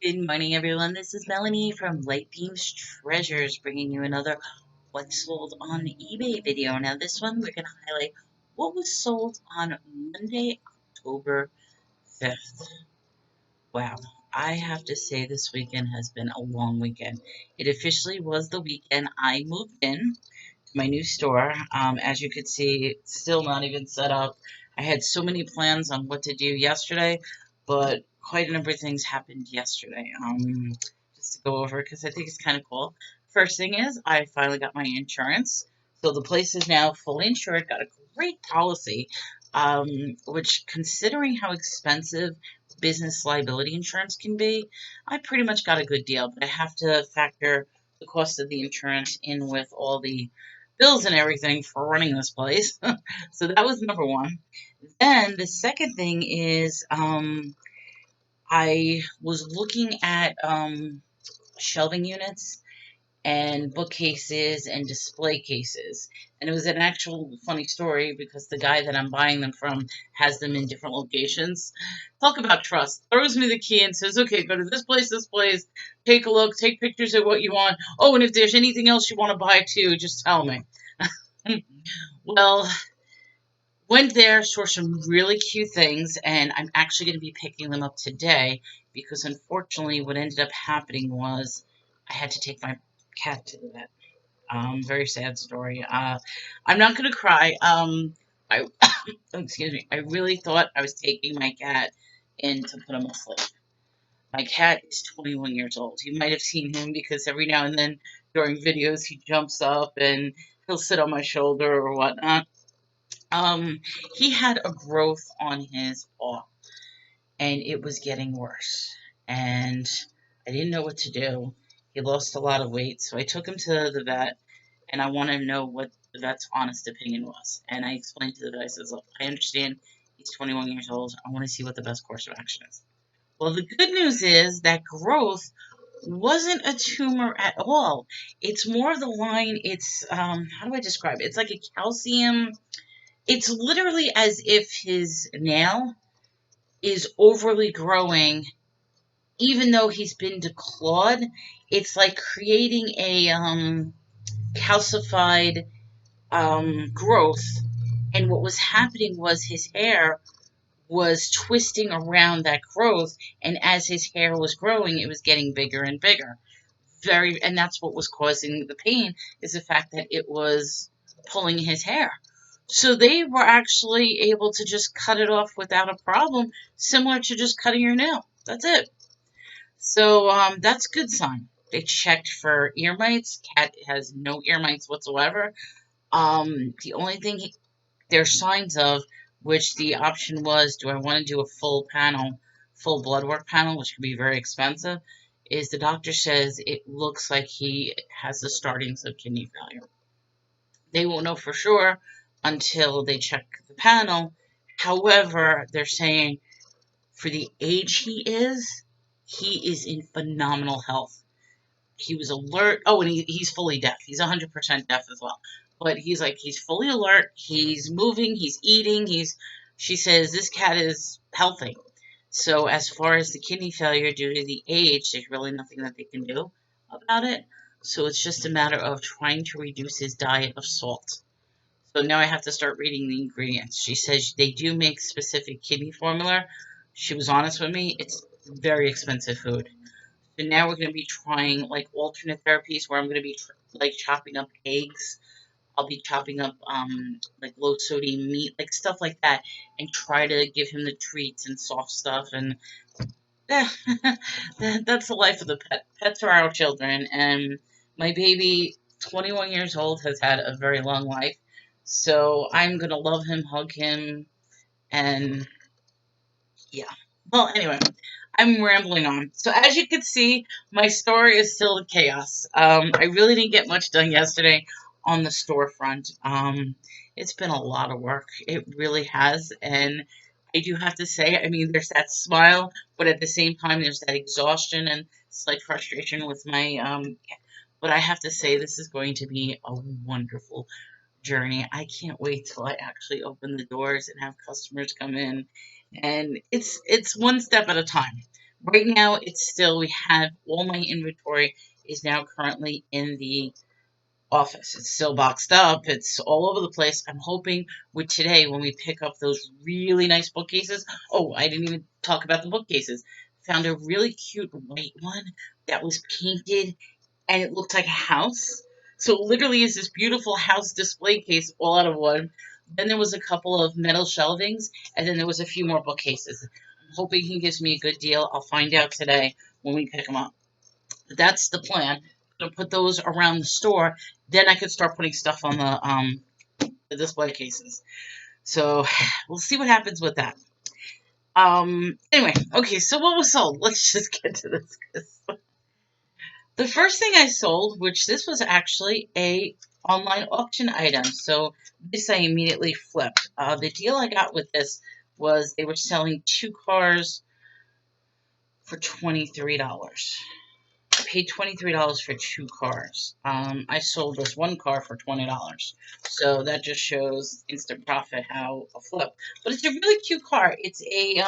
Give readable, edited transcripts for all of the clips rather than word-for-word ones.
Good morning, everyone. This is Melanie from Light Beams Treasures, bringing you another What's Sold on eBay video. Now, this one we're going to highlight what was sold on Monday, October 5th. Wow, I have to say this weekend has been a long weekend. It officially was the weekend I moved in my new store. As you could see, it's still not even set up. I had so many plans on what to do yesterday, but quite a number of things happened yesterday. Just to go over because I think it's kind of cool. First thing is, I finally got my insurance. So the place is now fully insured, got a great policy, which, considering how expensive business liability insurance can be, I pretty much got a good deal. But I have to factor the cost of the insurance in with all the bills and everything for running this place. So that was number one. Then the second thing is I was looking at shelving units and bookcases and display cases. And it was an actual funny story because the guy that I'm buying them from has them in different locations. Talk about trust. Throws me the key and says, okay, go to this place, take a look, take pictures of what you want. Oh, and if there's anything else you want to buy too, just tell me. Well, went there, saw some really cute things, and I'm actually going to be picking them up today because unfortunately, what ended up happening was I had to take my cat to the vet. Very sad story. I'm not going to cry. I excuse me. I really thought I was taking my cat in to put him asleep. My cat is 21 years old. You might have seen him because every now and then during videos he jumps up and he'll sit on my shoulder or whatnot. He had a growth on his paw, and it was getting worse. And I didn't know what to do. He lost a lot of weight, so I took him to the vet, and I wanted to know what the vet's honest opinion was. And I explained to the vet, I says, look, I understand he's 21 years old. I want to see what the best course of action is. Well, the good news is that growth wasn't a tumor at all. It's more of the line, it's, how do I describe it? It's like a calcium. It's literally as if his nail is overly growing, even though he's been declawed. It's like creating a calcified growth. And what was happening was his hair was twisting around that growth, and as his hair was growing, it was getting bigger and bigger. And that's what was causing the pain, is the fact that it was pulling his hair. So they were actually able to just cut it off without a problem, similar to just cutting your nail. That's it. So that's a good sign. They checked for ear mites. Cat has no ear mites whatsoever. The only thing there's signs of, which the option was, do I want to do a full panel, full blood work panel, which can be very expensive, is the doctor says it looks like he has the startings of kidney failure. They won't know for sure until they check the panel. However, they're saying for the age he is in phenomenal health. He was alert. Oh, and he's fully deaf. He's 100% deaf as well. But he's fully alert. He's moving. He's eating. She says this cat is healthy. So as far as the kidney failure due to the age, there's really nothing that they can do about it. So it's just a matter of trying to reduce his diet of salt. So now I have to start reading the ingredients. She says they do make specific kidney formula. She was honest with me. It's very expensive food. So now we're going to be trying like alternate therapies where I'm going to be like chopping up eggs. I'll be chopping up like low sodium meat, like stuff like that, and try to give him the treats and soft stuff. And eh, that's the life of the pet. Pets are our children, and my baby, 21 years old, has had a very long life. So I'm gonna love him, hug him, and yeah. Well, anyway, I'm rambling on. So as you can see, my store is still chaos. I really didn't get much done yesterday on the storefront. It's been a lot of work. It really has. And I do have to say, I mean, there's that smile, but at the same time, there's that exhaustion and slight frustration with my, but I have to say, this is going to be a wonderful journey. I can't wait till I actually open the doors and have customers come in. And it's one step at a time. Right now, it's still, we have all my inventory is now currently in the office. It's still boxed up. It's all over the place. I'm hoping with today when we pick up those really nice bookcases. Oh, I didn't even talk about the bookcases. Found a really cute white one that was painted and it looked like a house. So it literally is this beautiful house display case all out of wood. Then there was a couple of metal shelvings, and then there was a few more bookcases. I'm hoping he gives me a good deal. I'll find out today when we pick them up. That's the plan. I'm gonna put those around the store. Then I could start putting stuff on the display cases. So we'll see what happens with that. Anyway, okay, so what was sold? Let's just get to this. The first thing I sold, which this was actually a online auction item, so this I immediately flipped. The deal I got with this was they were selling 2 cars for $23. I paid $23 for 2 cars. I sold this one car for $20. So that just shows instant profit, how a flip. But it's a really cute car. It's a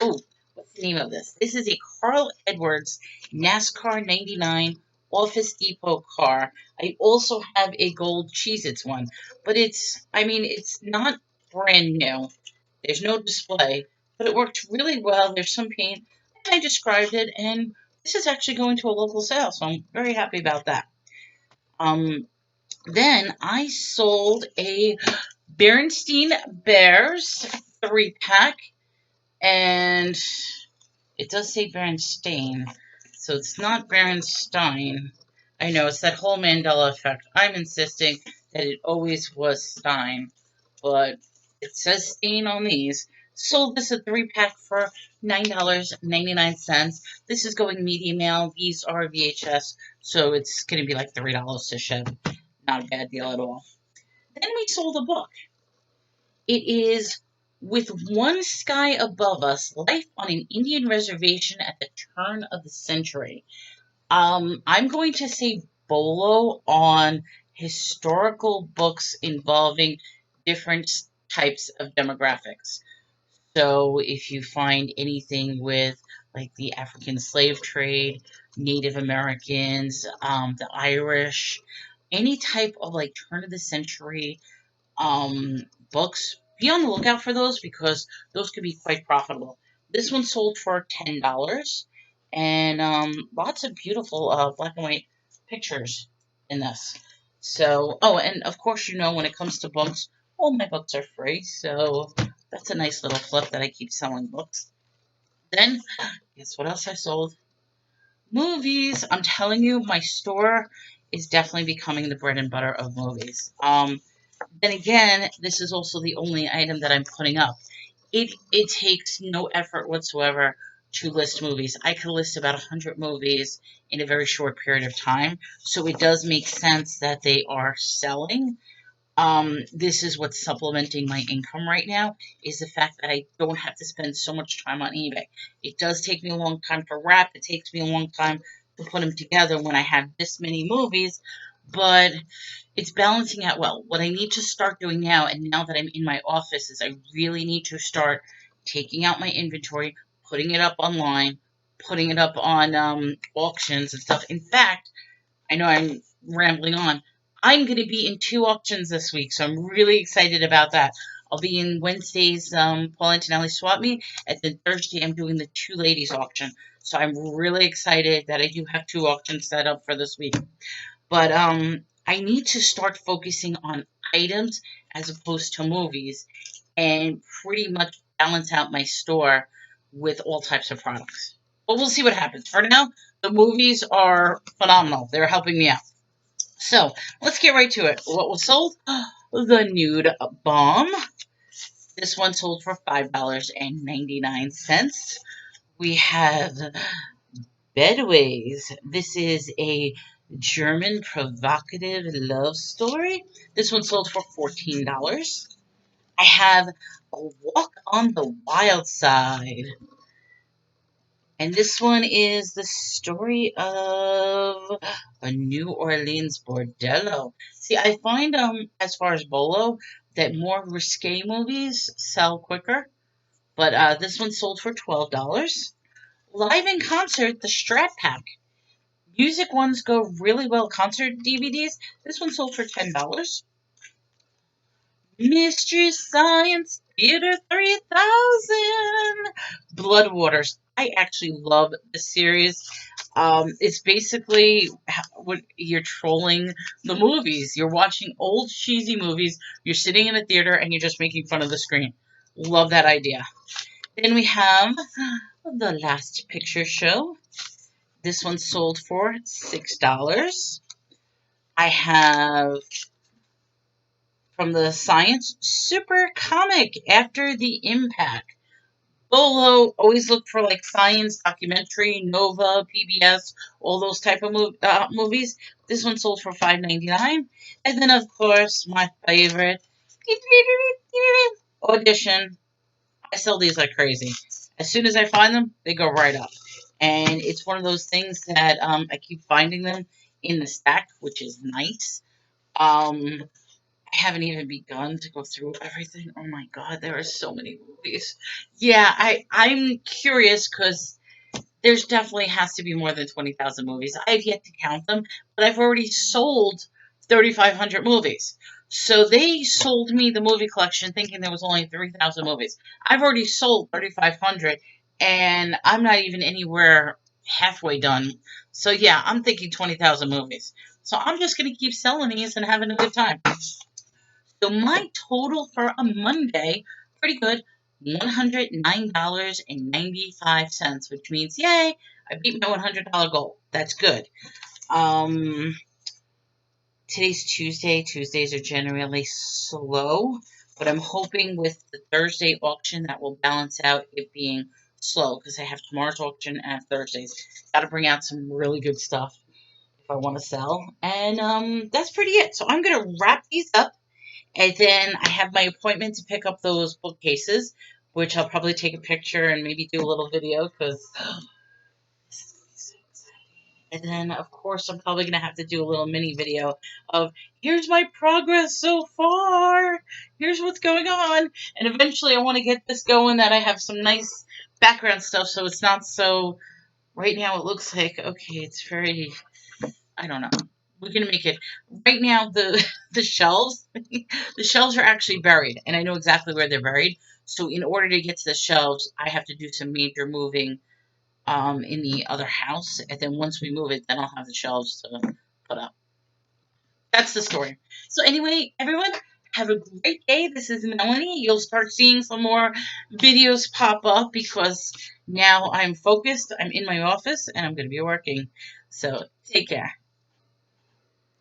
oh, what's the name of this? This is a Carl Edwards NASCAR 99 Office Depot car. I also have a gold Cheez-Its one, but it's not brand new. There's no display, but it worked really well. There's some paint. I described it, and this is actually going to a local sale, so I'm very happy about that. Um, then I sold a Berenstein Bears 3-pack, and it does say Berenstein, so it's not Berenstein. I know, it's that whole Mandela effect. I'm insisting that it always was Stein, but it says Stein on these. Sold this a 3-pack for $9.99. This is going medium mail. These are VHS, so it's going to be like $3 to ship. Not a bad deal at all. Then we sold a book. It is With One Sky Above Us, Life on an Indian Reservation at the Turn of the Century. I'm going to say Bolo on historical books involving different types of demographics. So if you find anything with like the African slave trade, Native Americans, the Irish, any type of like turn of the century books, be on the lookout for those because those could be quite profitable. This one sold for $10, and lots of beautiful black and white pictures in this. So, oh, and of course, when it comes to books, all my books are free, so that's a nice little flip that I keep selling books. Then, guess what else I sold? Movies. I'm telling you, my store is definitely becoming the bread and butter of movies. Then again, this is also the only item that I'm putting up. It takes no effort whatsoever to list movies. I could list about 100 movies in a very short period of time, so it does make sense that they are selling. This is what's supplementing my income right now, is the fact that I don't have to spend so much time on eBay. It does take me a long time to wrap. It takes me a long time to put them together when I have this many movies, but it's balancing out well. What I need to start doing now, and now that I'm in my office, is I really need to start taking out my inventory, putting it up online, putting it up on auctions and stuff. In fact, I know I'm rambling on. I'm going to be in 2 auctions this week, so I'm really excited about that. I'll be in Wednesday's Paul Antonelli Swap Meet, and then Thursday I'm doing the Two Ladies auction. So I'm really excited that I do have 2 auctions set up for this week. But I need to start focusing on items as opposed to movies, and pretty much balance out my store with all types of products. But we'll see what happens. For now, the movies are phenomenal. They're helping me out. So let's get right to it. What was sold? The Nude Bomb. This one sold for $5.99. We have Bedways. This is a German provocative love story. This one sold for $14. I have A Walk on the Wild Side. And this one is the story of a New Orleans bordello. See, I find as far as Bolo that more risque movies sell quicker, but this one sold for $12. Live in concert, the Strat Pack. Music ones go really well. Concert DVDs. This one sold for $10. Mystery Science Theater 3000. Blood Waters. I actually love this series. It's basically what you're trolling the movies. You're watching old cheesy movies. You're sitting in a theater and you're just making fun of the screen. Love that idea. Then we have The Last Picture Show. This one sold for $6. I have from the Science Super Comic After the Impact. Bolo always look for like science documentary, Nova, PBS, all those type of movies. This one sold for $5.99, and then of course my favorite, Audition. I sell these like crazy. As soon as I find them, they go right up, and it's one of those things that I keep finding them in the stack, which is nice. I haven't even begun to go through everything. Oh my god, there are so many movies. Yeah, I'm curious because there's definitely has to be more than 20,000 movies. I've yet to count them, but I've already sold 3,500 movies. So they sold me the movie collection thinking there was only 3,000 movies. I've already sold 3,500, and I'm not even anywhere halfway done. So yeah, I'm thinking 20,000 movies. So I'm just going to keep selling these and having a good time. So my total for a Monday, pretty good, $109.95, which means, yay, I beat my $100 goal. That's good. Um, Today's Tuesday. Tuesdays are generally slow, but I'm hoping with the Thursday auction that will balance out it being slow because I have tomorrow's auction and I have Thursdays. Got to bring out some really good stuff if I want to sell. And that's pretty it. So I'm going to wrap these up. And then I have my appointment to pick up those bookcases, which I'll probably take a picture and maybe do a little video because. And then, of course, I'm probably going to have to do a little mini video of here's my progress so far. Here's what's going on. And eventually I want to get this going that I have some nice background stuff so it's not so. Right now it looks like, okay, it's very. I don't know. We're gonna make it right now. The shelves, the shelves are actually buried, and I know exactly where they're buried. So in order to get to the shelves, I have to do some major moving in the other house, and then once we move it, then I'll have the shelves to put up. That's the story. So anyway, everyone, have a great day. This is Melanie. You'll start seeing some more videos pop up because now I'm focused. I'm in my office, and I'm going to be working. So take care.